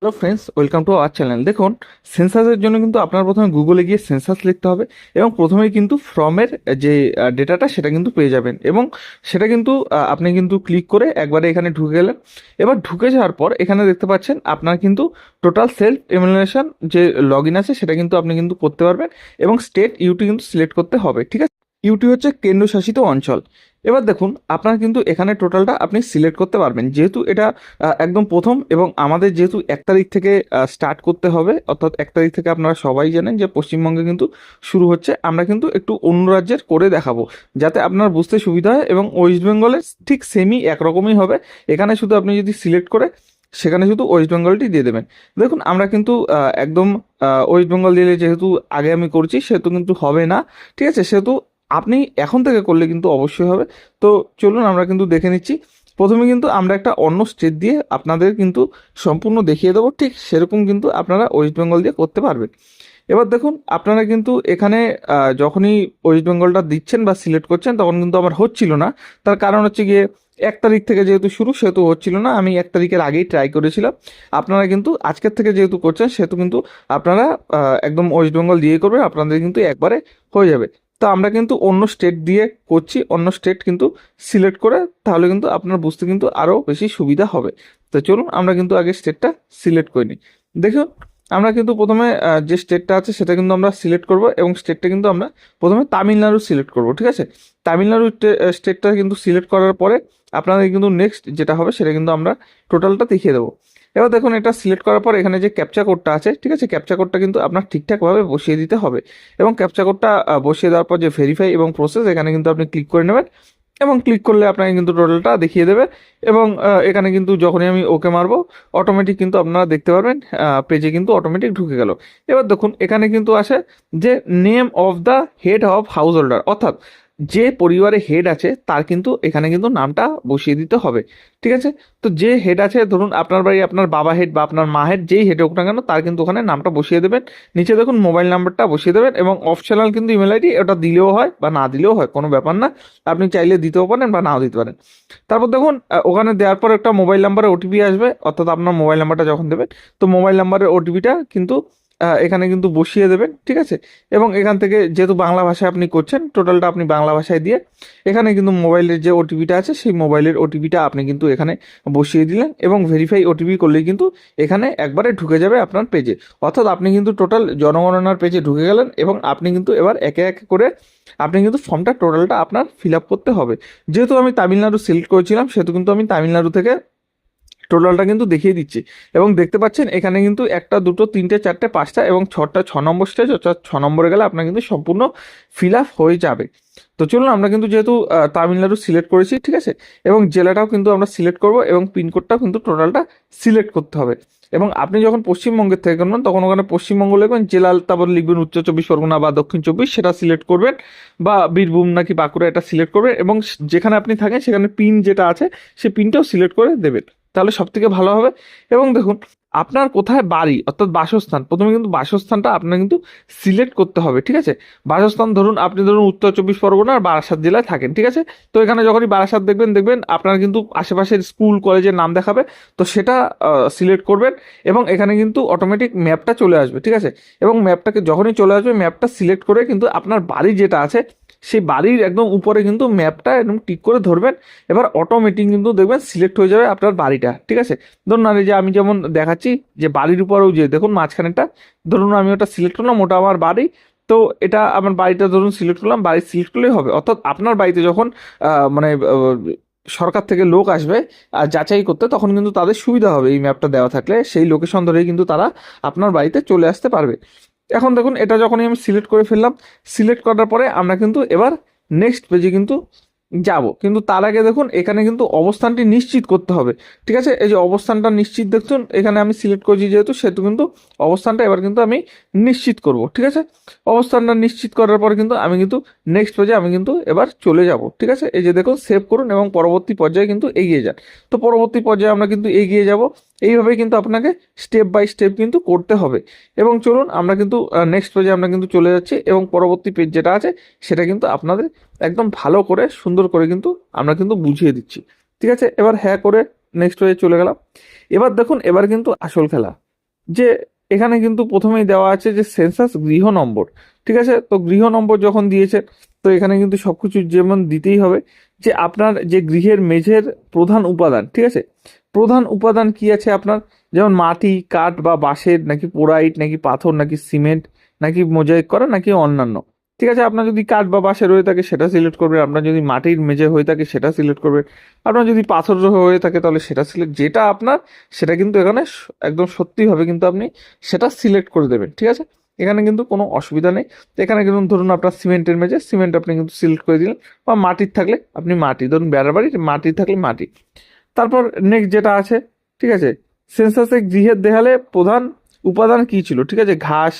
Hello friends, welcome to our channel. দেখুন, সেন্সাসের জন্য কিন্তু আপনার প্রথমে গুগলে গিয়ে সেন্সাস লিখতে হবে এবং প্রথমেই কিন্তু ফর্মের যে ডেটাটা সেটা কিন্তু পেয়ে যাবেন এবং সেটা কিন্তু আপনি কিন্তু ক্লিক করে একবারে এখানে ঢুকে গেলেন। এবার ঢুকে যাওয়ার পর এখানে দেখতে পাচ্ছেন আপনার কিন্তু টোটাল সেলফ এমুলেশন যে লগ ইন আছে সেটা কিন্তু আপনি কিন্তু করতে পারবেন এবং স্টেট ইউটি কিন্তু সিলেক্ট করতে হবে। ঠিক আছে, ইউটি হচ্ছে কেন্দ্রশাসিত অঞ্চল। এবার দেখুন, আপনার কিন্তু এখানে টোটালটা আপনি সিলেক্ট করতে পারবেন, যেহেতু এটা একদম প্রথম এবং আমাদের যেহেতু 1 তারিখ থেকে স্টার্ট করতে হবে, অর্থাৎ 1 তারিখ থেকে আপনারা সবাই জানেন যে পশ্চিমবঙ্গে কিন্তু শুরু হচ্ছে। আমরা কিন্তু একটু অন্য রাজ্যের করে দেখাবো যাতে আপনার বুঝতে সুবিধা হয় এবং ওয়েস্ট বেঙ্গলের ঠিক সেমই একরকমই হবে। এখানে শুধু আপনি যদি সিলেক্ট করে সেখানে শুধু ওয়েস্ট বেঙ্গলটি দিয়ে দেবেন। দেখুন, আমরা কিন্তু একদম ওয়েস্ট বেঙ্গল দিলে যেহেতু আগে আমি করছি সেহেতু কিন্তু হবে না। ঠিক আছে, সেহেতু আপনি এখন থেকে করলে কিন্তু অবশ্যই হবে। তো চলুন আমরা কিন্তু দেখে নিচ্ছি। প্রথমে কিন্তু আমরা একটা অন্য স্টেট দিয়ে আপনাদের কিন্তু সম্পূর্ণ দেখিয়ে দেবো, ঠিক সেরকম কিন্তু আপনারা ওয়েস্ট বেঙ্গল দিয়ে করতে পারবেন। এবার দেখুন, আপনারা কিন্তু এখানে যখনই ওয়েস্ট বেঙ্গলটা দিচ্ছেন বা সিলেক্ট করছেন তখন কিন্তু আমার হচ্ছিল না। তার কারণ হচ্ছে গিয়ে 1 তারিখ থেকে যেহেতু শুরু সেহেতু হচ্ছিল না, আমি 1 তারিখের আগেই ট্রাই করেছিলাম। আপনারা কিন্তু আজকের থেকে যেহেতু করছেন সেহেতু কিন্তু আপনারা একদম ওয়েস্ট বেঙ্গল দিয়ে করবেন, আপনাদের কিন্তু একবারে হয়ে যাবে। তো আমরা কিন্তু অন্য স্টেট দিয়ে করছি, অন্য স্টেট কিন্তু সিলেক্ট করে, তাহলে কিন্তু আপনার বুঝতে কিন্তু আরও বেশি সুবিধা হবে। তো চলুন আমরা কিন্তু আগে স্টেটটা সিলেক্ট করে নিই। দেখুন, আমরা কিন্তু প্রথমে যে স্টেটটা আছে সেটা কিন্তু আমরা সিলেক্ট করব এবং স্টেটটা কিন্তু আমরা প্রথমে তামিলনাড়ু সিলেক্ট করব। ঠিক আছে, তামিলনাড়ু স্টেটটা কিন্তু সিলেক্ট করার পরে আপনাদের কিন্তু নেক্সট যেটা হবে সেটা কিন্তু আমরা টোটালটা দেখিয়ে দেবো। এবার দেখুন, এটা সিলেক্ট করার পর এখানে যে ক্যাপচা কোডটা আছে, ঠিক আছে, ক্যাপচা কোডটা কিন্তু আপনার ঠিকঠাকভাবে বসিয়ে দিতে হবে এবং ক্যাপচা কোডটা বসিয়ে দেওয়ার পর যে ভেরিফাই এবং প্রসেস এখানে কিন্তু আপনি ক্লিক করে নেবেন এবং ক্লিক করলে আপনাকে কিন্তু টোটালটা দেখিয়ে দেবে এবং এখানে কিন্তু যখনই আমি ওকে মারবো অটোমেটিক কিন্তু আপনারা দেখতে পারবেন পেজে কিন্তু অটোমেটিক ঢুকে গেল। এবার দেখুন, এখানে কিন্তু আসে যে name of the head of house holder, অর্থাৎ যে পরিবারে হেড আছে তার কিন্তু এখানে কিন্তু নামটা বসিয়ে দিতে হবে। ঠিক আছে, তো যে হেড আছে, ধরুন আপনার বাড়ি আপনার বাবা হেড বা আপনার মা হেড, যেই হেড হোক না কেন তার কিন্তু ওখানে নামটা বসিয়ে দেবেন। নিচে দেখুন মোবাইল নাম্বারটা বসিয়ে দেবেন এবং অপশনাল কিন্তু ইমেল আইডি, ওটা দিলেও হয় বা না দিলেও হয়, কোনো ব্যাপার না। আপনি চাইলে দিতেও পারেন বা নাও দিতে পারেন। তারপর দেখুন, ওখানে দেওয়ার পর একটা মোবাইল নাম্বারে ওটিপি আসবে, অর্থাৎ আপনার মোবাইল নাম্বারটা যখন দেবেন তো মোবাইল নাম্বারের ওটিপিটা কিন্তু এখানে কিন্তু বসিয়ে দেবেন। ঠিক আছে, এবং এখান থেকে যেহেতু বাংলা ভাষায় আপনি করছেন টোটালটা আপনি বাংলা ভাষায় দিয়ে এখানে কিন্তু মোবাইলের যে ওটিপিটা আছে সেই মোবাইলের ওটিপিটা আপনি কিন্তু এখানে বসিয়ে দিলেন এবং ভেরিফাই ওটিপি করলেই কিন্তু এখানে একবারে ঢুকে যাবে আপনার পেজে। অর্থাৎ আপনি কিন্তু টোটাল জনগণনার পেজে ঢুকে গেলেন এবং আপনি কিন্তু এবার একে একে করে আপনি কিন্তু ফর্মটা টোটালটা আপনার ফিল আপ করতে হবে। যেহেতু আমি তামিলনাড়ু সিলেক্ট করেছিলাম সেহেতু কিন্তু আমি তামিলনাড়ু থেকে টোটালটা কিন্তু দেখিয়ে দিচ্ছি এবং দেখতে পাচ্ছেন এখানে কিন্তু একটা দুটো তিনটে চারটে পাঁচটা এবং ছটা 6 নম্বর স্টেজ, অর্থাৎ 6 নম্বরে গেলে আপনার কিন্তু সম্পূর্ণ ফিল আপ হয়ে যাবে। তো চলুন, আমরা কিন্তু যেহেতু তামিলনাড়ু সিলেক্ট করেছি, ঠিক আছে, এবং জেলাটাও কিন্তু আমরা সিলেক্ট করব এবং পিনকোডটাও কিন্তু টোটালটা সিলেক্ট করতে হবে। এবং আপনি যখন পশ্চিমবঙ্গের থেকে করবেন তখন ওখানে পশ্চিমবঙ্গ লিখবেন, জেলা তারপর লিখবেন উত্তর 24 পরগনা বা দক্ষিণ 24, সেটা সিলেক্ট করবেন, বা বীরভূম নাকি বাঁকুড়া এটা সিলেক্ট করবেন এবং যেখানে আপনি থাকেন সেখানে পিন যেটা আছে সেই পিনটাও সিলেক্ট করে দেবেন, তাহলে সব থেকে ভালো হবে। এবং দেখুন, আপনার কোথায় বাড়ি অর্থাৎ বাসস্থান, প্রথমে কিন্তু বাসস্থানটা আপনার কিন্তু সিলেক্ট করতে হবে। ঠিক আছে, বাসস্থান ধরুন আপনি ধরুন উত্তর 24 পরগনা আর বারাসাত জেলায় থাকেন। ঠিক আছে, তো এখানে যখনই বারাসাত দেখবেন দেখবেন আপনার কিন্তু আশেপাশের স্কুল কলেজের নাম দেখাবে, তো সেটা সিলেক্ট করবেন এবং এখানে কিন্তু অটোমেটিক ম্যাপটা চলে আসবে। ঠিক আছে, এবং ম্যাপটাকে যখনই চলে আসবে ম্যাপটা সিলেক্ট করে কিন্তু আপনার বাড়ি যেটা আছে সেই বাড়ির একদম উপরে কিন্তু ম্যাপটা একদম টিক করে ধরবেন। এবার অটোমেটিক কিন্তু দেখবেন সিলেক্ট হয়ে যাবে আপনার বাড়িটা। ঠিক আছে, ধরুন আর এই যে আমি যেমন দেখাচ্ছি যে বাড়ির উপরেও যে দেখুন মাঝখানেটা, ধরুন আমি ওটা সিলেক্ট করলাম, ওটা আমার বাড়ি। তো এটা আমার বাড়িটা ধরুন সিলেক্ট করলাম, বাড়ি সিলেক্ট করলেই হবে। অর্থাৎ আপনার বাড়িতে যখন মানে সরকার থেকে লোক আসবে আর যাচাই করতে, তখন কিন্তু তাদের সুবিধা হবে এই ম্যাপটা দেওয়া থাকলে, সেই লোকেশন ধরেই কিন্তু তারা আপনার বাড়িতে চলে আসতে পারবে। এখন দেখুন, এটা যখনই আমি সিলেক্ট করে ফেললাম, সিলেক্ট করার পরে আমরা কিন্তু এবার নেক্সট পেজে কিন্তু যাব, কিন্তু তার আগে দেখুন এখানে কিন্তু অবস্থানটি নিশ্চিত করতে হবে। ঠিক আছে, এই যে অবস্থানটা নিশ্চিত দেখুন এখানে আমি সিলেক্ট করছি যেহেতু, সেহেতু কিন্তু অবস্থানটা এবার কিন্তু আমি নিশ্চিত করব। ঠিক আছে, অবস্থানটা নিশ্চিত করার পর কিন্তু আমি কিন্তু নেক্সট পেজে আমি কিন্তু এবার চলে যাব। ঠিক আছে, এই যে দেখুন সেভ করুন এবং পরবর্তী পর্যায়ে কিন্তু এগিয়ে যান। তো পরবর্তী পর্যায়ে আমরা কিন্তু এগিয়ে যাব, এইভাবেই কিন্তু আপনাকে স্টেপ বাই স্টেপ কিন্তু করতে হবে। এবং চলুন আমরা কিন্তু নেক্সট পেজে আমরা কিন্তু চলে যাচ্ছি এবং পরবর্তী পেজ যেটা আছে সেটা কিন্তু আপনাদের একদম ভালো করে সুন্দর করে কিন্তু আমরা কিন্তু বুঝিয়ে দিচ্ছি। ঠিক আছে, এবার হ্যাঁ করে নেক্সট পেজে চলে গেলাম। এবার দেখুন, এবার কিন্তু আসল খেলা। যে এখানে কিন্তু প্রথমেই দেওয়া আছে যে সেন্সাস গৃহ নম্বর, ঠিক আছে। তো গৃহ নম্বর যখন দিয়েছে, তো এখানে কিন্তু সবকিছু যেমন দিতেই হবে যে আপনার যে গৃহের মেঝের প্রধান উপাদান, ঠিক আছে, প্রধান উপাদান কি আছে আপনার, যেমন মাটি, কাঠ বা বাঁশের, নাকি পোড়াইট, নাকি পাথর, নাকি সিমেন্ট, নাকি মোজাইক করা, নাকি অন্যান্য। ঠিক আছে, আপনার যদি কাঠ বা বাঁশের হয়ে থাকে সেটা সিলেক্ট করবেন, আপনার যদি মাটির মেঝে হয়ে থাকে সেটা সিলেক্ট করবেন, আপনার যদি পাথর হয়ে থাকে তাহলে সেটা সিলেক্ট, যেটা আপনার সেটা কিন্তু এখানে একদম সত্যিভাবে কিন্তু আপনি সেটা সিলেক্ট করে দেবেন, ঠিক আছে। এখানে কিন্তু কোনো অসুবিধা নেই। তো এখানে কিন্তু ধরুন আপনার সিমেন্টের মেঝে, সিমেন্ট আপনি কিন্তু সিলেক্ট করে দিলেন, বা মাটির থাকলে আপনি মাটি, ধরুন বেড়ার বাড়ি মাটি থাকলে মাটি। তারপর নেক্সট যেটা আছে, ঠিক আছে, সেন্সাসে গৃহের দেয়ালে প্রধান উপাদান কি ছিল, ঠিক আছে, ঘাস,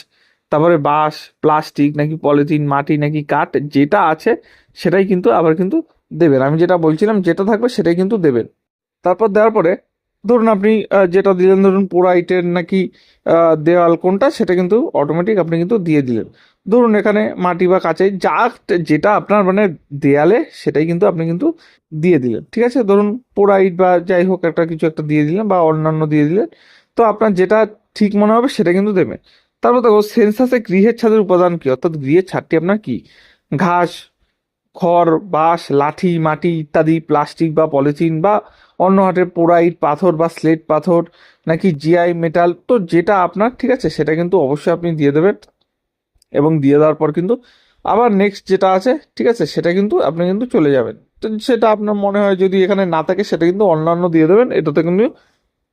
তারপরে বাঁশ, প্লাস্টিক, নাকি পলিথিন, মাটি, নাকি কাঠ, যেটা আছে সেটাই কিন্তু আবার কিন্তু দেবেন। আমি যেটা বলছিলাম যেটা থাকবে সেটাই কিন্তু দেবেন। তারপর দেওয়ার পরে ধরুন আপনি যেটা দিলেন, ধরুন পোড়া ইটের নাকি দেওয়াল কোনটা, সেটা কিন্তু অটোমেটিক আপনি কিন্তু দিয়ে দিলেন। ধরুন এখানে মাটি বা কাঁচাই যা, যেটা আপনার মানে দেয়ালে সেটাই কিন্তু আপনি কিন্তু দিয়ে দিলেন, ঠিক আছে। ধরুন পোড়া ইট বা যাই হোক একটা কিছু একটা দিয়ে দিলেন, বা অন্যান্য দিয়ে দিলেন। তো আপনার যেটা ঠিক মনে হবে সেটা কিন্তু দেবেন। তারপর দেখো সেন্সাসে গৃহের ছাদের উপাদান কি, অর্থাৎ গৃহের ছাদটি আপনার কি, ঘাস, খড়, বাঁশ, লাঠি, মাটি ইত্যাদি, প্লাস্টিক বা পলিথিন, বা অন্য হাটের পোড়াইট, পাথর বা স্লেট পাথর, নাকি জিআই মেটাল, তো যেটা আপনার ঠিক আছে সেটা কিন্তু অবশ্যই আপনি দিয়ে দেবেন। এবং দিয়ে দেওয়ার পর কিন্তু আবার নেক্সট যেটা আছে, ঠিক আছে, সেটা কিন্তু আপনি কিন্তু চলে যাবেন। তো সেটা আপনার মনে হয় যদি এখানে না থাকে সেটা কিন্তু অন্যান্য দিয়ে দেবেন, এটাতে কিন্তু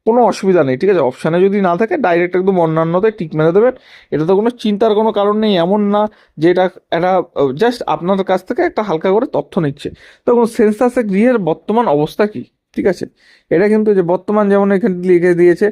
কোনো অসুবিধা নেই, ঠিক আছে। অপশানে যদি না থাকে ডাইরেক্ট একদম অন্যান্যতে টিক মেরে দেবেন, এটা তো কোনো চিন্তার কোনো কারণ নেই, এমন না যে এটা একটা জাস্ট আপনার কাছ থেকে একটা হালকা করে তথ্য নিচ্ছে। তখন সেন্সাসে গৃহের বর্তমান অবস্থা কি, ঠিক আছে, এটা কিন্তু যে বর্তমান যেমন এখানে লিখে দিয়েছে,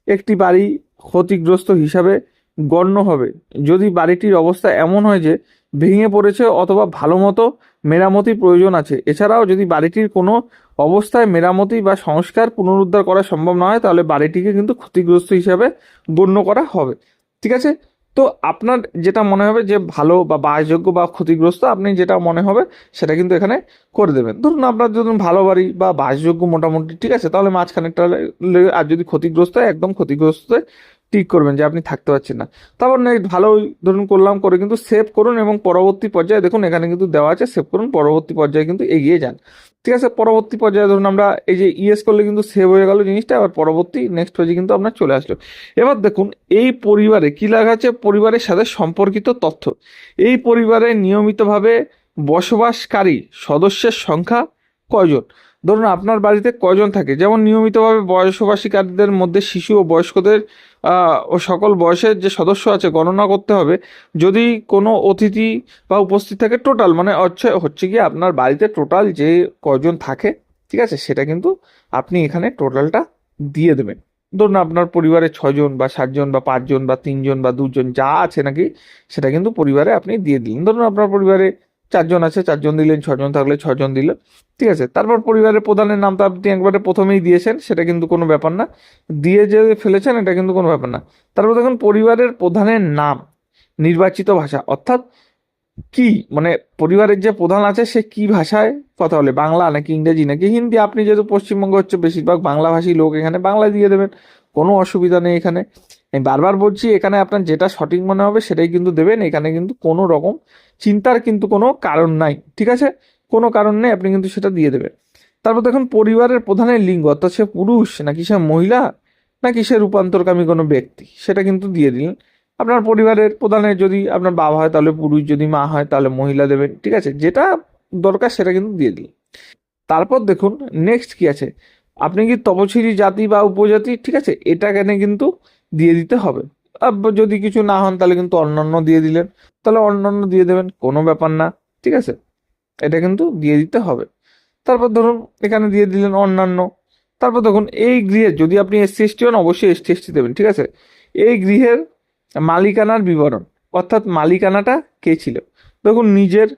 একটি বাড়ি ক্ষতিগ্রস্ত হিসাবে গণ্য হবে যদি বাড়িটির অবস্থা এমন হয় যে ভেঙে পড়েছে অথবা ভালো মতো মেরামতির প্রয়োজন আছে। এছাড়াও যদি বাড়িটির কোনো অবস্থায় মেরামতি বা সংস্কার পুনরুদ্ধার করা সম্ভব না হয় তাহলে বাড়িটিকে কিন্তু ক্ষতিগ্রস্ত হিসাবে গণ্য করা হবে, ঠিক আছে। তো আপনার যেটা মনে হবে যে ভালো বা বাসযোগ্য বা ক্ষতিগ্রস্ত, আপনি যেটা মনে হবে সেটা কিন্তু এখানে করে দেবেন। ধরুন আপনার ধরুন ভালো বাড়ি বা বাসযোগ্য মোটামুটি, ঠিক আছে, তাহলে মাঝখানেরটা আর যদি ক্ষতিগ্রস্ত হয় একদম ক্ষতিগ্রস্ত ঠিক করবেন যে আপনি থাকতে পারছেন না। তারপর নেক্সট ভালো ধরুন করলাম, করে কিন্তু সেভ করুন এবং পরবর্তী পর্যায়ে দেখুন এখানে কিন্তু দেওয়া আছে সেভ করুন, পরবর্তী পর্যায়ে কিন্তু এগিয়ে যান, ঠিক আছে। পরবর্তী পর্যায়ে ধরুন আমরা এই যে ইয়েস করলে কিন্তু সেভ হয়ে গেল জিনিসটা, আবার পরবর্তী নেক্সট পেজে কিন্তু আপনার চলে আসলো। এবার দেখুন এই পরিবারে কি লেখা আছে, পরিবারের সাথে সম্পর্কিত তথ্য, এই পরিবারে নিয়মিতভাবে বসবাসকারী সদস্যের সংখ্যা কয়জন। ধরুন আপনার বাড়িতে কয়জন থাকে, যেমন নিয়মিতভাবে বসবাসীকারীদের মধ্যে শিশু ও বয়স্কদের ও সকল বয়সের যে সদস্য আছে গণনা করতে হবে। যদি কোনো অতিথি বা উপস্থিত থাকে টোটাল মানে হচ্ছে কি আপনার বাড়িতে টোটাল যে কয়জন থাকে, ঠিক আছে, সেটা কিন্তু আপনি এখানে টোটালটা দিয়ে দেবেন। ধরুন আপনার পরিবারে 6 জন বা 7 জন বা 5 জন বা 3 জন বা 2 জন যা আছে নাকি সেটা কিন্তু পরিবারে আপনি দিয়ে দিলেন। ধরুন আপনার পরিবারে 4 জন আছে, 4 জন দিলেন, 6 জন থাকলে 6 জন দিলেন, ঠিক আছে। তারপর পরিবারের প্রধানের নামটা আপনি একবারে প্রথমেই দিয়েছেন, সেটা কিন্তু কোনো ব্যাপার না, দিয়ে যে ফেলেছেন এটা কিন্তু কোনো ব্যাপার না। তারপর দেখুন পরিবারের প্রধানের নাম, নির্বাচিত ভাষা, অর্থাৎ কি মানে পরিবারের যে প্রধান আছে সে কি ভাষায় কথা বলে, বাংলা নাকি ইংরেজি নাকি হিন্দি, আপনি যেহেতু পশ্চিমবঙ্গ হচ্ছে বেশিরভাগ বাংলাভাষী লোক, এখানে বাংলা দিয়ে দেবেন, কোনো অসুবিধা নেই এখানে। আমি বারবার বলছি এখানে আপনার যেটা সঠিক মনে হবে সেটাই কিন্তু দেবেন, এখানে কিন্তু কোনো রকম চিন্তার কিন্তু কোনো কারণ নাই, ঠিক আছে, কোনো কারণ নেই, আপনি কিন্তু সেটা দিয়ে দেবেন। তারপর দেখুন পরিবারের প্রধানের লিঙ্গ, অর্থাৎ সে পুরুষ নাকি সে মহিলা নাকি সে রূপান্তরকামী কোনো ব্যক্তি, সেটা কিন্তু দিয়ে দিলেন। আপনার পরিবারের প্রধানের যদি আপনার বাবা হয় তাহলে পুরুষ, যদি মা হয় তাহলে মহিলা দেবেন, ঠিক আছে, যেটা দরকার সেটা কিন্তু দিয়ে দিলেন। তারপর দেখুন নেক্সট কি আছে, আপনি কি তপশিলি জাতি বা উপজাতি, ঠিক আছে, এটা এখানে কিন্তু দিয়ে দিতে হবে। যদি কিছু না হন তাহলে কিন্তু অন্যান্য দিয়ে দিলেন, তাহলে অন্যান্য দিয়ে দেবেন, কোনো ব্যাপার না, ঠিক আছে, এটা কিন্তু দিয়ে দিতে হবে। তারপর ধরুন এখানে দিয়ে দিলেন অন্যান্য। তারপর দেখুন এই গৃহের যদি আপনি এসসি এসটি হন অবশ্যই এসটি এসটি দেবেন, ঠিক আছে। এই গৃহের মালিকানার বিবরণ, অর্থাৎ মালিকানাটা কে ছিল, দেখুন নিজের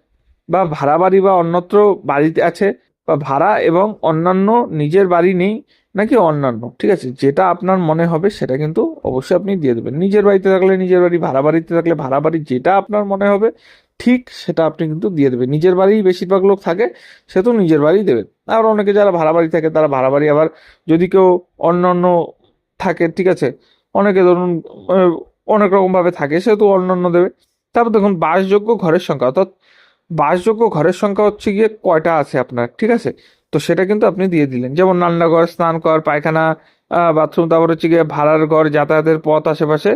বা ভাড়া বাড়ি বা অন্যত্র বাড়িতে আছে, বা ভাড়া এবং অন্যান্য, নিজের বাড়ি নেই নাকি অন্যান্য, ঠিক আছে, যেটা আপনার মনে হবে সেটা কিন্তু অবশ্যই আপনি দিয়ে দেবেন। নিজের বাড়িতে থাকলে নিজের বাড়ি, ভাড়া বাড়িতে থাকলে ভাড়া বাড়ি, যেটা আপনার মনে হবে ঠিক সেটা আপনি কিন্তু দিয়ে দেবেন। নিজের বাড়ি বেশিরভাগ লোক থাকে সে তো নিজের বাড়ি দেবেন, আর অনেকে যারা ভাড়া বাড়ি থাকে তারা ভাড়া বাড়ি, আবার যদি কেউ অন্য অন্য থাকে, ঠিক আছে, অনেকে ধরুন অনেক রকমভাবে থাকে, সেহেতু অন্যান্য দেবে। তারপর দেখুন বাসযোগ্য ঘরের সংখ্যা, অর্থাৎ বাসযোগ্য ঘরের সংখ্যা হচ্ছে গিয়ে কয়টা আছে আপনার, ঠিক আছে? তো সেটা কিন্তু আপনি দিয়ে দিলেন, যেমন রান্নাঘর, স্নানঘর, পায়খানা, বাথরুম, তারপর হচ্ছে গিয়ে ভাড়ার ঘর, যাতায়াতের পথ আশেপাশে,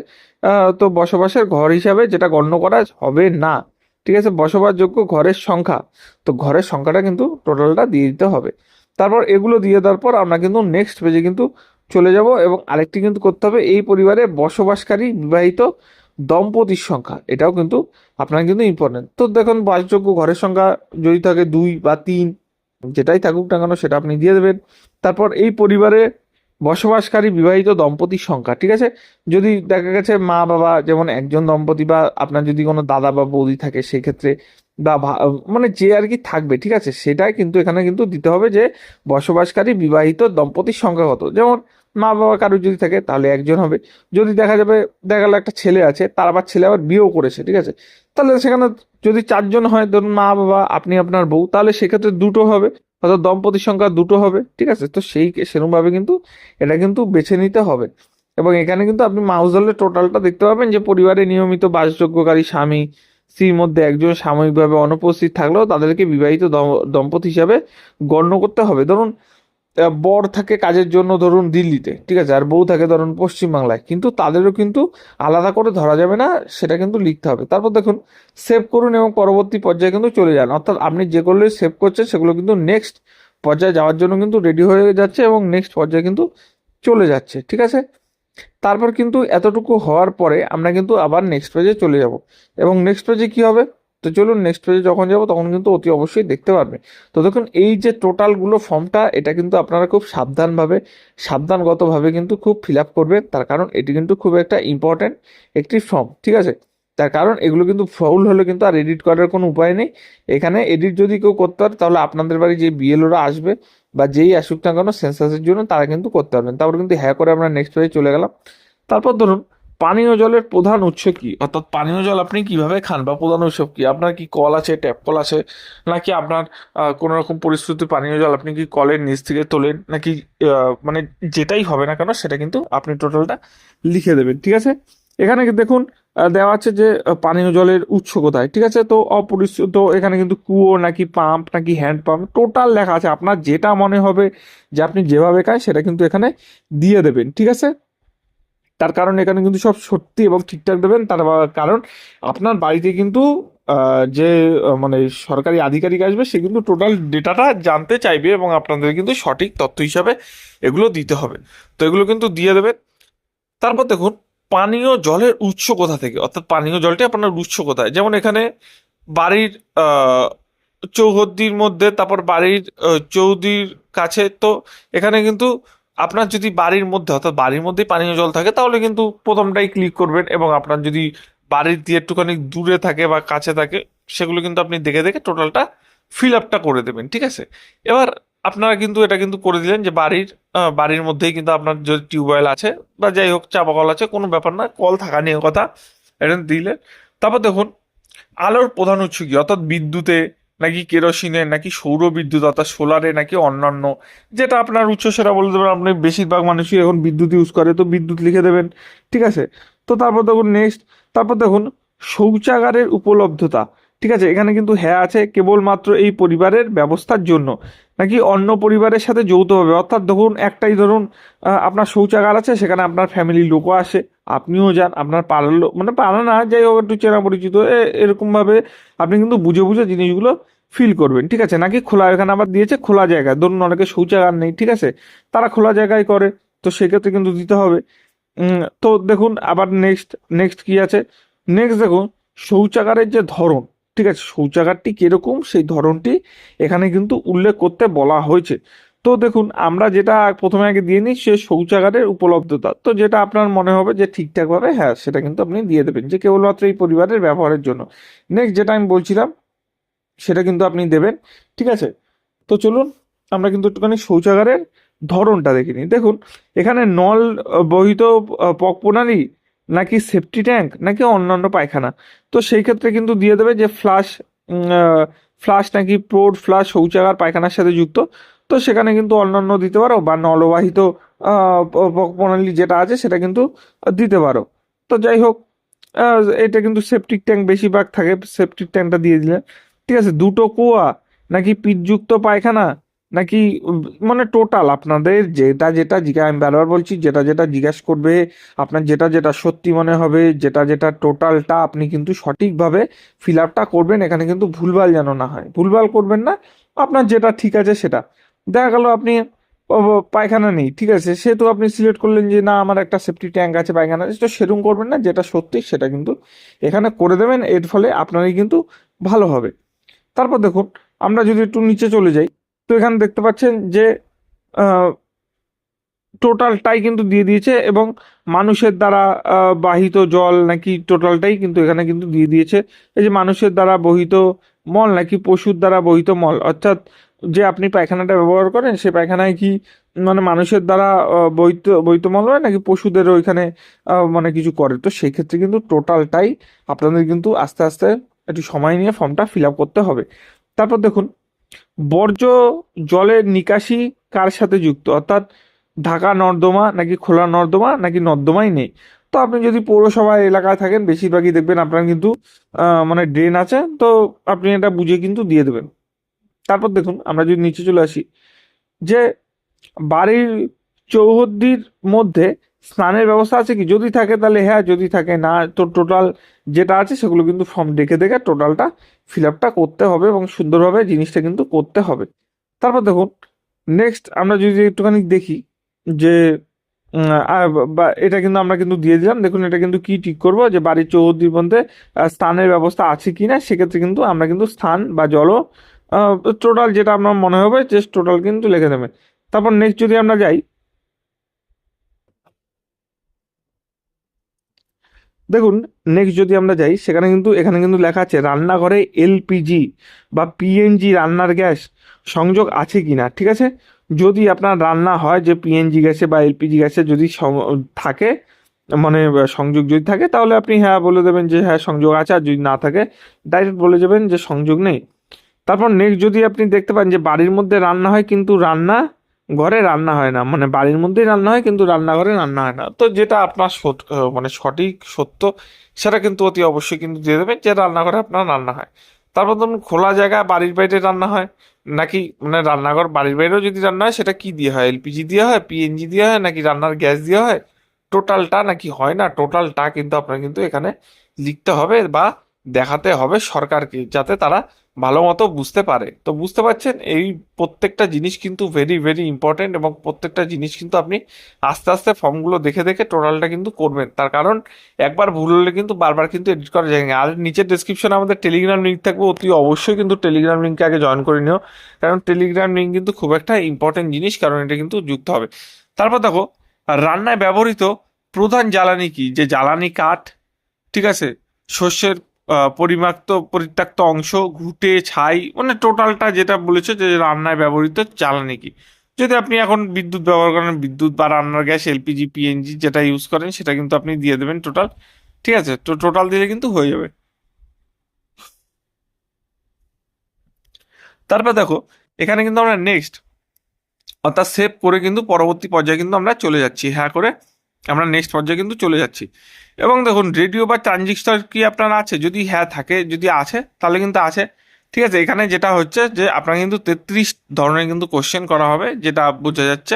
তো বসবাসের ঘর হিসাবে যেটা গণ্য করা হবে না, ঠিক আছে? বসবাসযোগ্য ঘরের সংখ্যা, তো ঘরের সংখ্যাটা কিন্তু টোটালটা দিয়ে দিতে হবে। তারপর এগুলো দিয়ে দেওয়ার পর আমরা কিন্তু নেক্সট পেজে কিন্তু চলে যাব, এবং আরেকটি কিন্তু করতে হবে, এই পরিবারে বসবাসকারী বিবাহিত দম্পতির সংখ্যা, এটাও কিন্তু আপনার কিন্তু ইম্পর্টেন্ট। তো দেখুন বাসযোগ্য ঘরের সংখ্যা যদি থাকে 2 বা 3, যেটাই থাকুক না কেন সেটা আপনি দিয়ে দেবেন। তারপর এই পরিবারে বসবাসকারী বিবাহিত দম্পতির সংখ্যা, ঠিক আছে? যদি দেখা গেছে মা বাবা যেমন একজন দম্পতি, বা আপনার যদি কোনো দাদা বা বৌদি থাকে সেই ক্ষেত্রে, বা মানে যে আর কি থাকবে, ঠিক আছে? সেটাই কিন্তু এখানে কিন্তু দিতে হবে যে বসবাসকারী বিবাহিত দম্পতির সংখ্যা কত। যেমন মা বাবা কারোর যদি থাকে তাহলে একজন হবে। যদি দেখা যাবে, দেখা গেলো একটা ছেলে আছে, তার আবার ছেলে আবার বিয়েও করেছে, ঠিক আছে? তাহলে সেখানে যদি 4 জন হয়, ধরুন মা বাবা আপনি আপনার বউ, তাহলে সেক্ষেত্রে দুটো হবে, অর্থাৎ দম্পতির সংখ্যা দুটো হবে, ঠিক আছে? তো সেরকম ভাবে কিন্তু এটা কিন্তু বেছে নিতে হবে। এবং এখানে কিন্তু আপনি মাউস ধরলে টোটালটা দেখতে পাবেন যে পরিবারে নিয়মিত বাসযোগ্যকারী স্বামী স্ত্রীর মধ্যে একজন সাময়িকভাবে অনুপস্থিত থাকলেও তাদেরকে বিবাহিত দম্পতি হিসাবে গণ্য করতে হবে। ধরুন বর থাকে কাজের জন্য ধরুন দিল্লিতে, ঠিক আছে, আর বউ থাকে ধরুন পশ্চিমবাংলায়, কিন্তু তাদেরও কিন্তু আলাদা করে ধরা যাবে না, সেটা কিন্তু লিখতে হবে। তারপর দেখুন সেভ করুন এবং পরবর্তী পর্যায়ে কিন্তু চলে যান, অর্থাৎ আপনি যেগুলো সেভ করছেন সেগুলো কিন্তু নেক্সট পর্যায়ে যাওয়ার জন্য কিন্তু রেডি হয়ে যাচ্ছে, এবং নেক্সট পর্যায়ে কিন্তু চলে যাচ্ছে, ঠিক আছে? তারপর কিন্তু এতটুকু হওয়ার পরে আমরা কিন্তু আবার নেক্সট পেজে চলে যাব, এবং নেক্সট পেজে কি হবে, তো চলুন নেক্সট পেজে যখন যাব তখন কিন্তু অতি অবশ্যই দেখতে পারবে। তো দেখুন এই যে টোটালগুলো ফর্মটা, এটা কিন্তু আপনারা খুব সাবধানভাবে, সাবধানগতভাবে কিন্তু খুব ফিল আপ করবেন, তার কারণ এটি কিন্তু খুব একটা ইম্পর্ট্যান্ট একটি ফর্ম, ঠিক আছে? তার কারণ এগুলো কিন্তু ফাউল হলে কিন্তু আর এডিট করার কোনো উপায় নেই। এখানে এডিট যদি কেউ করতে পারে তাহলে আপনাদের বাড়ি যে বিএলওরা আসবে বা যেই আসুক না কেন সেন্সাসের জন্য, তারা কিন্তু করতে পারবেন। তারপর কিন্তু হ্যাঁ করে আমরা নেক্সট পেজে চলে গেলাম। তারপর ধরুন পানীয় জলের প্রধান উৎস কি, অর্থাৎ পানীয় জল আপনি কিভাবে খান বা প্রধান উৎস কি, আপনার কি কল আছে, ট্যাপ কল আছে, নাকি আপনার কোনো রকম পরিস্থিতি পানীয় জল আপনি কি কলের নিচ থেকে তোলেন, নাকি মানে যেটাই হবে না কেন সেটা কিন্তু আপনি টোটালটা লিখে দেবেন, ঠিক আছে? এখানে দেখুন দেওয়া আছে যে পানীয় জলের উৎস কোথায়, ঠিক আছে? তো অপরিচিত, এখানে কিন্তু কুয়ো নাকি পাম্প নাকি হ্যান্ড পাম্প টোটাল লেখা আছে, আপনার যেটা মনে হবে যে আপনি যেভাবে খায় সেটা কিন্তু এখানে দিয়ে দেবেন, ঠিক আছে? তার কারণ এখানে কিন্তু সব সত্যি এবং ঠিকঠাক দেবেন, তার কারণ আপনার বাড়িতে কিন্তু যে মানে সরকারি আধিকারিক আসবে সে কিন্তু টোটাল ডেটাটা জানতে চাইবে, এবং আপনাদের কিন্তু সঠিক তথ্য হিসাবে এগুলো দিতে হবে। তো এগুলো কিন্তু দিয়ে দেবেন। তারপর দেখুন পানীয় জলের উৎস কোথা থেকে, অর্থাৎ পানীয় জলটি আপনার উৎস কোথায়, যেমন এখানে বাড়ির আহ চৌহদ্দির মধ্যে, তারপর বাড়ির চৌদির কাছে। তো এখানে কিন্তু আপনার যদি বাড়ির মধ্যে, অর্থাৎ বাড়ির মধ্যেই পানীয় জল থাকে তাহলে কিন্তু প্রথমটাই ক্লিক করবেন, এবং আপনার যদি বাড়ির দিয়ে একটুখানি দূরে থাকে বা কাছে থাকে সেগুলো কিন্তু আপনি দেখে দেখে টোটালটা ফিল আপটা করে দেবেন, ঠিক আছে? এবার আপনারা কিন্তু এটা কিন্তু করে দিলেন যে বাড়ির মধ্যেই কিন্তু আপনার যদি টিউবওয়েল আছে বা যাই হোক চাপা কল আছে, কোনো ব্যাপার না, কল থাকা নিয়ে কথা, এটা দিলেন। তারপর দেখুন আলোর প্রধান উৎস কি, অর্থাৎ বিদ্যুতে নাকি কেরোসিনে নাকি সৌর বিদ্যুৎ অর্থাৎ সোলারে নাকি অন্যান্য, যেটা আপনার উৎস সেটা বলে দেবেন। আপনি বেশিরভাগ মানুষই এখন বিদ্যুৎ ইউজ করে, তো বিদ্যুৎ লিখে দেবেন, ঠিক আছে? তো তারপর দেখুন নেক্সট, তারপর দেখুন শৌচাগারের উপলব্ধতা, ঠিক আছে? এখানে কিন্তু হ্যাঁ আছে কেবলমাত্র এই পরিবারের ব্যবস্থার জন্য, নাকি অন্য পরিবারের সাথে যৌথভাবে, অর্থাৎ ধরুন একটাই ধরুন আপনার শৌচাগার আছে, সেখানে আপনার ফ্যামিলির লোকও আসে, আপনিও যান, আপনার পাড়ার লোক মানে পাড়া না, যাই হোক একটু চেনা পরিচিত, এরকম ভাবে আপনি কিন্তু বুঝে বুঝে জিনিসগুলো ফিল করবেন, ঠিক আছে? নাকি খোলা, এখানে আবার দিয়েছে খোলা জায়গায়, ধরুন অনেকে শৌচাগার নেই, ঠিক আছে, তারা খোলা জায়গায় করে, তো সেক্ষেত্রে কিন্তু দিতে হবে। তো দেখুন আবার নেক্সট, নেক্সট কি আছে, নেক্সট দেখুন শৌচাগারের যে ধরন, ঠিক আছে, শৌচাগারটি কিরকম সেই ধরনটি এখানে কিন্তু উল্লেখ করতে বলা হয়েছে। তো দেখুন আমরা যেটা প্রথমে আগে দিয়ে নিই সে শৌচাগারের উপলব্ধতা, তো যেটা আপনার মনে হবে যে ঠিকঠাকভাবে হ্যাঁ সেটা কিন্তু আপনি দিয়ে দেবেন যে কেবলমাত্র এই পরিবারের ব্যবহারের জন্য। নেক্সট যেটা আমি বলছিলাম সেটা কিন্তু আপনি দেবেন, ঠিক আছে? তো চলুন আমরা কিন্তু একটুখানি শৌচাগারের ধরনটা দেখে নিই। দেখুন এখানে নল বহিত পক প্রণালী, নাকি সেফটি ট্যাঙ্ক, নাকি অন্যান্য পায়খানা। তো সেই ক্ষেত্রে কিন্তু দিয়ে দেবে যে ফ্লাশ নাকি প্রোড ফ্লাশ শৌচাগার পায়খানার সাথে যুক্ত। তো সেখানে কিন্তু অন্যান্য দিতে পারো, বা নলবাহিত প্রণালী যেটা আছে সেটা কিন্তু দিতে পারো। তো যাই হোক, এটা কিন্তু সেপটিক ট্যাঙ্ক বেশিরভাগ থাকে, সেপটিক ট্যাঙ্কটা দিয়ে দিলেন। ঠিক আছে, দুটো কুয়া নাকি পিচযুক্ত পায়খানা নাকি মানে টোটাল আপনাদের যেটা যেটা আমি বারবার বলছি, যেটা যেটা জিজ্ঞাসা করবে, আপনার যেটা যেটা সত্যি মনে হবে, যেটা যেটা টোটালটা আপনি কিন্তু সঠিকভাবে ফিল আপটা করবেন। এখানে কিন্তু ভুলভাল যেন না হয়, ভুলভাল করবেন না। আপনার যেটা ঠিক আছে সেটা, দেখা গেল আপনি পায়খানা নেই, ঠিক আছে, সেহেতু আপনি সিলেক্ট করলেন যে না আমার একটা সেফটি ট্যাঙ্ক আছে, পায়খানা আছে, তো সেরকম করবেন না, যেটা সত্যি সেটা কিন্তু এখানে করে দেবেন। এর ফলে আপনারই কিন্তু ভালো হবে। তারপর দেখুন, আমরা যদি একটু নিচে চলে যাই, তো এখানে দেখতে পাচ্ছেন যে টোটালটাই কিন্তু দিয়ে দিয়েছে, এবং মানুষের দ্বারা বাহিত জল নাকি টোটালটাই কিন্তু এখানে কিন্তু দিয়ে দিয়েছে। এই যে মানুষের দ্বারা বহিত মল নাকি পশুর দ্বারা বহিত মল, অর্থাৎ যে আপনি পায়খানাটা ব্যবহার করেন সে পায়খানায় কি মানে মানুষের দ্বারা বহিত বহিত মল হয় নাকি পশুদের ওইখানে মানে কিছু করে, তো সেই ক্ষেত্রে কিন্তু টোটালটাই আপনাদের কিন্তু আস্তে আস্তে একটু সময় নিয়ে ফর্মটা ফিল আপ করতে হবে। তারপর দেখুন, বর্জ্য জলের নিকাশি কার সাথে যুক্ত, অর্থাৎ ঢাকা নর্দমা নাকি খোলা নর্দমা নাকি নর্দমাই নেই। তো আপনি যদি পৌরসভা এলাকায় থাকেন, বেশিরভাগই দেখবেন আপনার কিন্তু মানে ড্রেন আছে, তো আপনি এটা বুঝে কিন্তু দিয়ে দেবেন। তারপর দেখুন, আমরা যদি নিচে চলে আসি, যে বাড়ির চৌহদ্দির মধ্যে স্নানের ব্যবস্থা আছে কি, যদি থাকে তাহলে হ্যাঁ, যদি থাকে না, তো টোটাল যেটা আছে সেগুলো কিন্তু ফর্ম দেখে দেখে টোটালটা ফিল আপটা করতে হবে এবং সুন্দরভাবে জিনিসটা কিন্তু করতে হবে। তারপর দেখুন, নেক্সট আমরা যদি একটুখানি দেখি যে বা এটা কিন্তু আমরা কিন্তু দিয়ে দিলাম। দেখুন এটা কিন্তু কি ঠিক করব, যে বাড়ির চৌহদ্দির মধ্যে স্থানের ব্যবস্থা আছে কিনা, সেক্ষেত্রে কিন্তু আমরা কিন্তু স্থান বা জল টোটাল যেটা আপনার মনে হবে যে টোটাল কিন্তু লিখে দেবেন। তারপর নেক্সট যদি আমরা যাই, দেখুন নেক্সট যদি আমরা যাই, সেখানে কিন্তু এখানে কিন্তু লেখা আছে রান্নাঘরে এলপিজি বা পিএনজি রান্নার গ্যাস সংযোগ আছে কিনা। ঠিক আছে, যদি আপনার রান্না হয় যে পিএনজি গ্যাসে বা এলপিজি গ্যাসে যদি থাকে, মানে সংযোগ যদি থাকে, তাহলে আপনি হ্যাঁ বলে দেবেন যে হ্যাঁ সংযোগ আছে, আর যদি না থাকে ডাইরেক্ট বলে যাবেন যে সংযোগ নেই। তারপর নেক্সট যদি আপনি দেখতে পান যে বাড়ির মধ্যে রান্না হয় কিন্তু রান্না ঘরে রান্না হয় না, মানে বাড়ির মধ্যেই রান্না হয় কিন্তু রান্নাঘরে রান্না হয় না, তো যেটা আপনার মানে সঠিক সত্য সেটা কিন্তু অতি অবশ্যই কিন্তু দিয়ে দেবেন যে রান্নাঘরে আপনার রান্না হয়। তারপর ধরুন খোলা জায়গায় বাড়ির বাইরে রান্না হয় নাকি, মানে রান্নাঘর বাড়ির বাইরেও যদি রান্না হয় সেটা কি দিয়ে হয়, এলপিজি দিয়ে হয়, পিএনজি দিয়ে হয় নাকি রান্নার গ্যাস দিয়ে হয়, টোটালটা নাকি হয় না, টোটালটা কিন্তু আপনার কিন্তু এখানে লিখতে হবে বা দেখাতে হবে সরকারকে, যাতে তারা ভালো মতো বুঝতে পারে। তো বুঝতে পারছেন, এই প্রত্যেকটা জিনিস কিন্তু ভেরি ভেরি ইম্পর্টেন্ট, এবং প্রত্যেকটা জিনিস কিন্তু আপনি আস্তে আস্তে ফর্মগুলো দেখে দেখে টোটালটা কিন্তু করবেন। তার কারণ একবার ভুল হলে কিন্তু বারবার কিন্তু এডিট করা যায় না। আর নিচের ডেসক্রিপশনে আমাদের টেলিগ্রাম লিঙ্ক থাকবে, অতি অবশ্যই কিন্তু টেলিগ্রাম লিঙ্কে আগে জয়েন করে নিও, কারণ টেলিগ্রাম লিঙ্ক কিন্তু খুব একটা ইম্পর্টেন্ট জিনিস, কারণ এটা কিন্তু যুক্ত হবে। তারপর দেখো, রান্নায় ব্যবহৃত প্রধান জ্বালানি কি, যে জ্বালানি কাঠ, ঠিক আছে, শস্যের পরিত্যক্ত পরিত্যক্ত অংশ, ঘুঁটে, ছাই, মানে টোটালটা যেটা বলেছে যে রান্নায় ব্যবহৃত জ্বালানি কি। যদি আপনি এখন বিদ্যুৎ ব্যবহার করেন, বিদ্যুৎ বা রান্নার গ্যাস এলপিজি পিএনজি যেটা ইউজ করেন সেটা কিন্তু আপনি দিয়ে দেবেন টোটাল। ঠিক আছে, তো টোটাল দিলে কিন্তু হয়ে যাবে। তারপর দেখো, এখানে কিন্তু আমরা নেক্সট, অর্থাৎ সেভ করে কিন্তু পরবর্তী পর্যায়ে কিন্তু আমরা চলে যাচ্ছি, হ্যাঁ করে আমরা নেক্সট পর্যায়ে কিন্তু চলে যাচ্ছি। এবং দেখুন, রেডিও বা ট্রানজিস্টর কি আপনার আছে, যদি হ্যাঁ থাকে, যদি আছে তাহলে কিন্তু আছে। ঠিক আছে, এখানে যেটা হচ্ছে যে আপনার কিন্তু 33 ধরনের কিন্তু কোশ্চেন করা হবে, যেটা বোঝা যাচ্ছে,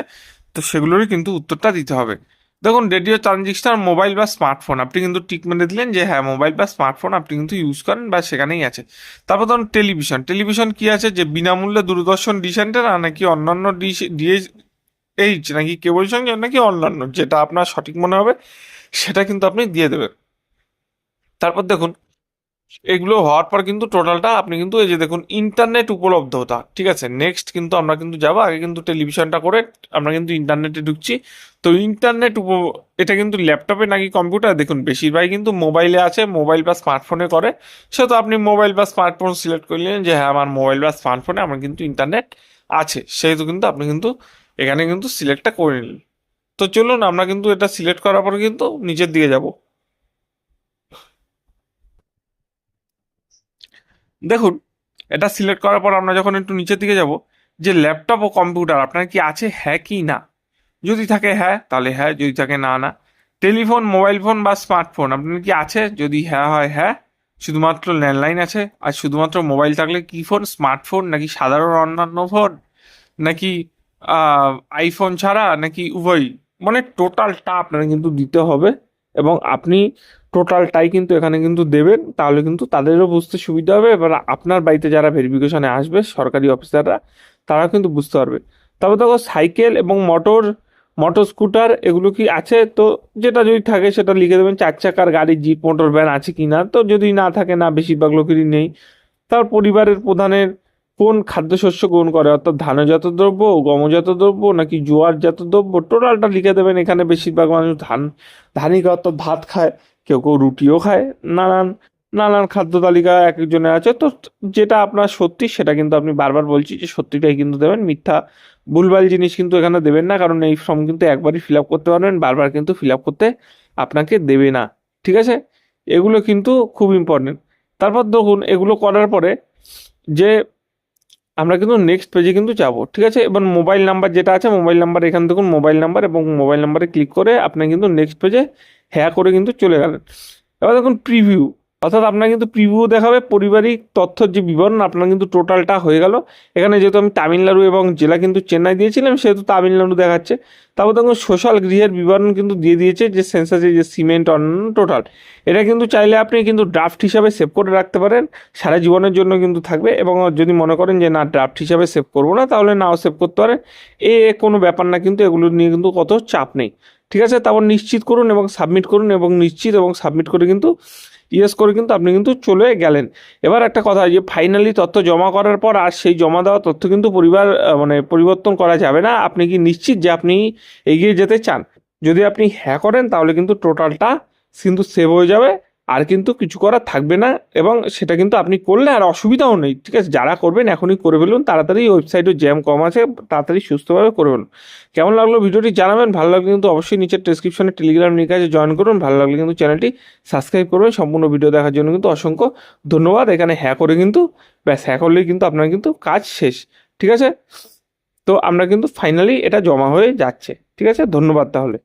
তো সেগুলোরই কিন্তু উত্তরটা দিতে হবে। দেখুন, রেডিও ট্রানজিস্টর মোবাইল বা স্মার্টফোন, আপনি কিন্তু টিক মেরে দিলেন যে হ্যাঁ মোবাইল বা স্মার্টফোন আপনি কিন্তু ইউজ করেন বা সেখানেই আছে। তারপর ধরুন টেলিভিশন, টেলিভিশন কি আছে, যে বিনামূল্যে দূরদর্শন ডিশ অ্যান্টেনা নাকি অন্যান্য ডিএইচ নাকি কেবল সংযোগ নাকি অন্যান্য, যেটা আপনার সঠিক মনে হবে সেটা কিন্তু আপনি দিয়ে দেবেন। তারপর দেখুন, এগুলো হওয়ার পর কিন্তু টোটালটা আপনি কিন্তু এই যে দেখুন ইন্টারনেট উপলব্ধতা, ঠিক আছে, নেক্সট কিন্তু আমরা কিন্তু যাবো, আগে কিন্তু টেলিভিশনটা করে আমরা কিন্তু ইন্টারনেটে ঢুকছি। তো এটা কিন্তু ল্যাপটপে নাকি কম্পিউটার, দেখুন বেশিরভাগ কিন্তু মোবাইলে আছে, মোবাইল বা স্মার্টফোনে করে, সেহেতু আপনি মোবাইল বা স্মার্টফোন সিলেক্ট করলেন যে হ্যাঁ আমার মোবাইল বা স্মার্টফোনে আমার কিন্তু ইন্টারনেট আছে, সেহেতু কিন্তু আপনি কিন্তু এখানে কিন্তু সিলেক্টটা করে নিলেন। তো চলুন আমরা কিন্তু এটা সিলেক্ট করার পর কিন্তু নিচের দিকে যাব। দেখুন, এটা সিলেক্ট করার পর আমরা যখন একটু নিচের দিকে যাব, যে ল্যাপটপ ও কম্পিউটার আপনার কি আছে হ্যাঁ কি না, যদি থাকে হ্যাঁ তাহলে হ্যাঁ, যদি থাকে না না। টেলিফোন, মোবাইল ফোন বা স্মার্টফোন আপনার কি আছে? যদি হ্যাঁ হয় হ্যাঁ, শুধুমাত্র ল্যান্ডলাইন আছে। আর শুধুমাত্র মোবাইল থাকলে কি ফোন? স্মার্টফোন নাকি সাধারণ অন্যান্য ফোন, নাকি আইফোন ছাড়া, নাকি উভয়ই? মানে টোটালটা আপনার কিন্তু দিতে হবে, এবং আপনি টোটালটাই কিন্তু এখানে কিন্তু দেবেন, তাহলে কিন্তু তাদেরও বুঝতে সুবিধা হবে। এবার আপনার বাড়িতে যারা ভেরিফিকেশনে আসবে সরকারি অফিসাররা, তারা কিন্তু বুঝতে পারবে। তারপর দেখো সাইকেল এবং মোটর, মোটর স্কুটার এগুলো কি আছে? তো যেটা যদি থাকে সেটা লিখে দেবেন, 4 চাকার গাড়ি, জিপ, মোটর ভ্যান আছে কি না। তো যদি না থাকে, না, বেশিরভাগ লোকেরই নেই। তার পরিবারের প্রধানের কোন খাদ্যশস্য গ্রহণ করে, অর্থাৎ ধানজাত দ্রব্য, গমজাত দ্রব্য, নাকি জোয়ারজাত দ্রব্য, টোটালটা লিখে দেবেন। এখানে বেশিরভাগ মানুষ ধানই খায়, অর্থাৎ ভাত খায়, কেউ কেউ রুটিও খায়। নানান নানান খাদ্য তালিকা এক একজনের আছে। তো যেটা আপনার সত্যি সেটা কিন্তু আপনি, বারবার বলছি যে সত্যিটাই কিন্তু দেবেন, মিথ্যা ভুলভাল জিনিস কিন্তু এখানে দেবেন না, কারণ এই ফর্ম কিন্তু একবারই ফিল আপ করতে পারবেন, বারবার কিন্তু ফিল আপ করতে আপনাকে দেবে না। ঠিক আছে, এগুলো কিন্তু খুব ইম্পর্টেন্ট। তারপর দেখুন এগুলো করার পরে যে আমরা কিন্তু নেক্সট পেজে কিন্তু যাব। ঠিক আছে, এবার মোবাইল নাম্বার যেটা আছে, মোবাইল নাম্বার এখানে দেখুন মোবাইল নাম্বার, এবং মোবাইল নাম্বারে ক্লিক করে আপনি কিন্তু নেক্সট পেজে হ্যাঁ করে কিন্তু চলে গেলেন। এবার দেখুন প্রিভিউ, অর্থাৎ আপনার কিন্তু প্রিভিউ দেখাবে পারিবারিক তথ্যের যে বিবরণ, আপনার কিন্তু টোটালটা হয়ে গেল। এখানে যেহেতু আমি তামিলনাড়ু এবং জেলা কিন্তু চেন্নাই দিয়েছিলাম, সেহেতু তামিলনাড়ু দেখাচ্ছে। তারপর দেখুন সোশ্যাল গৃহের বিবরণ কিন্তু দিয়ে দিয়েছে, যে সেন্সাসে যে সিমেন্ট অন্যান্য টোটাল। এটা কিন্তু চাইলে আপনি কিন্তু ড্রাফট হিসাবে সেভ করে রাখতে পারেন, সারা জীবনের জন্য কিন্তু থাকবে। এবং যদি মনে করেন যে না, ড্রাফট হিসাবে সেভ করবো না, তাহলে নাও সেভ করতে পারেন। কোনো ব্যাপার না, কিন্তু এগুলো নিয়ে কিন্তু কত চাপ নেই। ঠিক আছে, তারপর নিশ্চিত করুন এবং সাবমিট করুন, এবং নিশ্চিত এবং সাবমিট করে কিন্তু ইয়েস করে কিন্তু আপনি কিন্তু চলে গেলেন। এবার একটা কথা, যে ফাইনালি তথ্য জমা করার পর আর সেই জমা দেওয়া তথ্য কিন্তু মানে পরিবর্তন করা যাবে না। আপনি কি নিশ্চিত যে আপনি এগিয়ে যেতে চান? যদি আপনি হ্যাঁ করেন, তাহলে কিন্তু টোটালটা কিন্তু সেভ হয়ে যাবে, আর কিন্তু কিছু করার থাকবে না। এবং সেটা কিন্তু আপনি করলে আর অসুবিধাও নেই। ঠিক আছে, যারা করবেন এখনই করে ফেলুন, তাড়াতাড়ি, ওয়েবসাইটে জ্যাম কম আছে, তাড়াতাড়ি সুস্থভাবে করে ফেলুন। কেমন লাগলো ভিডিওটি জানাবেন, ভালো লাগলে কিন্তু অবশ্যই নিচের ডেসক্রিপশনে টেলিগ্রাম লিঙ্ক আছে, জয়েন করুন। ভালো লাগলে কিন্তু চ্যানেলটি সাবস্ক্রাইব করবেন। সম্পূর্ণ ভিডিও দেখার জন্য কিন্তু অসংখ্য ধন্যবাদ। এখানে হ্যাঁ করে কিন্তু ব্যাস, হ্যাঁ করলেই কিন্তু আপনার কিন্তু কাজ শেষ। ঠিক আছে, তো আমরা কিন্তু ফাইনালি এটা জমা হয়ে যাচ্ছে। ঠিক আছে, ধন্যবাদ তাহলে।